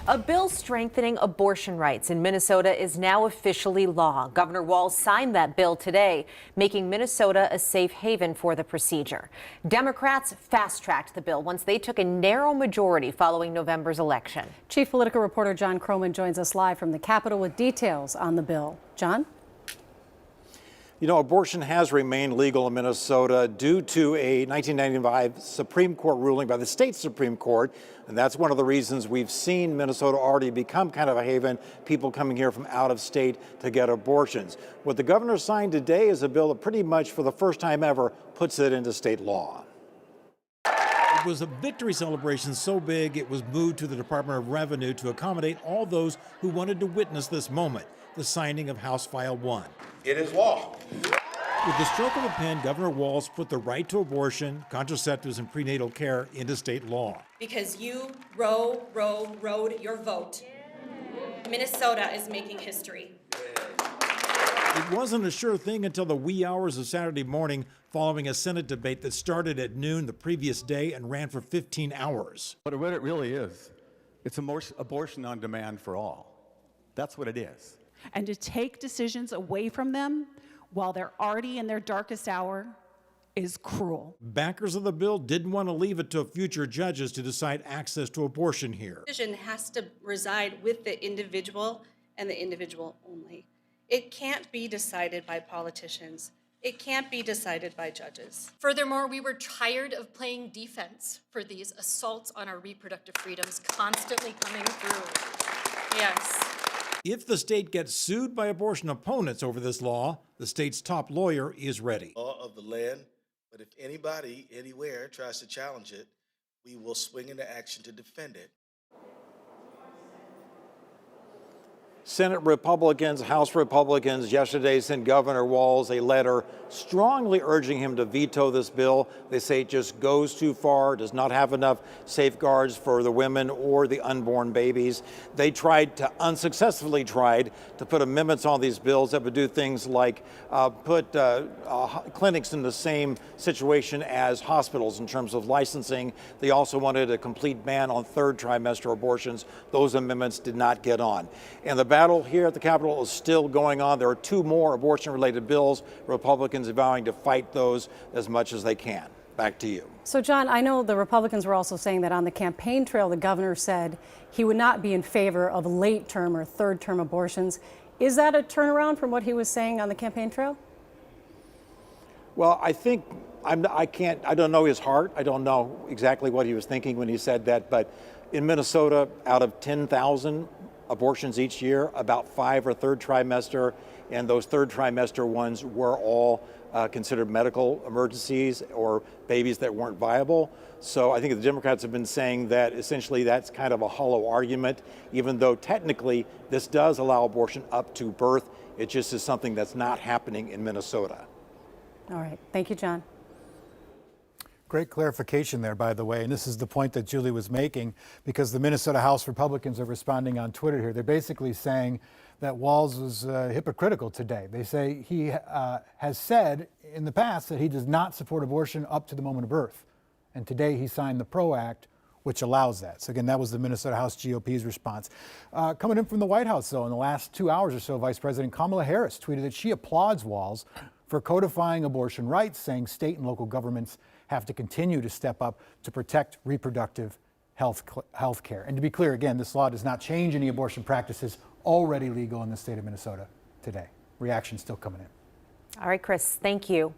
A bill strengthening abortion rights in Minnesota is now officially law. Governor Walz signed that bill today, making Minnesota a safe haven for the procedure. Democrats fast-tracked the bill once they took a narrow majority following November's election. Chief Political Reporter John Croman joins us live from the Capitol with details on the bill. John? You know, abortion has remained legal in Minnesota due to a 1995 Supreme Court ruling by the state Supreme Court. And that's one of the reasons we've seen Minnesota already become kind of a haven, people coming here from out of state to get abortions. What the governor signed today is a bill that pretty much for the first time ever puts it into state law. It was a victory celebration so big it was moved to the Department of Revenue to accommodate all those who wanted to witness this moment, the signing of House File 1. It is law. With the stroke of a pen, Governor Walz put the right to abortion, contraceptives, and prenatal care into state law. Because you rode your vote, Minnesota is making history. It wasn't a sure thing until the wee hours of Saturday morning following a Senate debate that started at noon the previous day and ran for 15 hours. But what it really is, it's abortion on demand for all. That's what it is. And to take decisions away from them while they're already in their darkest hour is cruel. Backers of the bill didn't want to leave it to future judges to decide access to abortion here. The decision has to reside with the individual and the individual only. It can't be decided by politicians. It can't be decided by judges. Furthermore, we were tired of playing defense for these assaults on our reproductive freedoms constantly coming through. Yes. If the state gets sued by abortion opponents over this law, the state's top lawyer is ready. Law of the land, but if anybody, anywhere tries to challenge it, we will swing into action to defend it. Senate Republicans, House Republicans yesterday sent Governor Walz a letter strongly urging him to veto this bill. They say it just goes too far, does not have enough safeguards for the women or the unborn babies. They unsuccessfully tried to put amendments on these bills that would do things like put clinics in the same situation as hospitals in terms of licensing. They also wanted a complete ban on third trimester abortions. Those amendments did not get on. And the battle here at the Capitol is still going on. There are two more abortion-related bills. Republicans are vowing to fight those as much as they can. Back to you. So, John, I know the Republicans were also saying that on the campaign trail, the governor said he would not be in favor of late-term or third-term abortions. Is that a turnaround from what he was saying on the campaign trail? Well, I think I don't know his heart. I don't know exactly what he was thinking when he said that. But in Minnesota, out of 10,000 abortions each year, about 5 are third trimester, and those third trimester ones were all considered medical emergencies or babies that weren't viable. So I think the Democrats have been saying that essentially that's kind of a hollow argument, even though technically this does allow abortion up to birth. It just is something that's not happening in Minnesota. All right. Thank you, John. Great clarification there, by the way, and this is the point that Julie was making, because the Minnesota House Republicans are responding on Twitter here. They're basically saying that Walz was hypocritical today. They say he has said in the past that he does not support abortion up to the moment of birth, and today he signed the PRO Act, which allows that. So again, that was the Minnesota House GOP's response. Coming in from the White House, though, in the last 2 hours or so, Vice President Kamala Harris tweeted that she applauds Walz for codifying abortion rights, saying state and local governments have to continue to step up to protect reproductive health care. And to be clear, again, this law does not change any abortion practices already legal in the state of Minnesota today. Reaction still coming in. All right, Chris, thank you.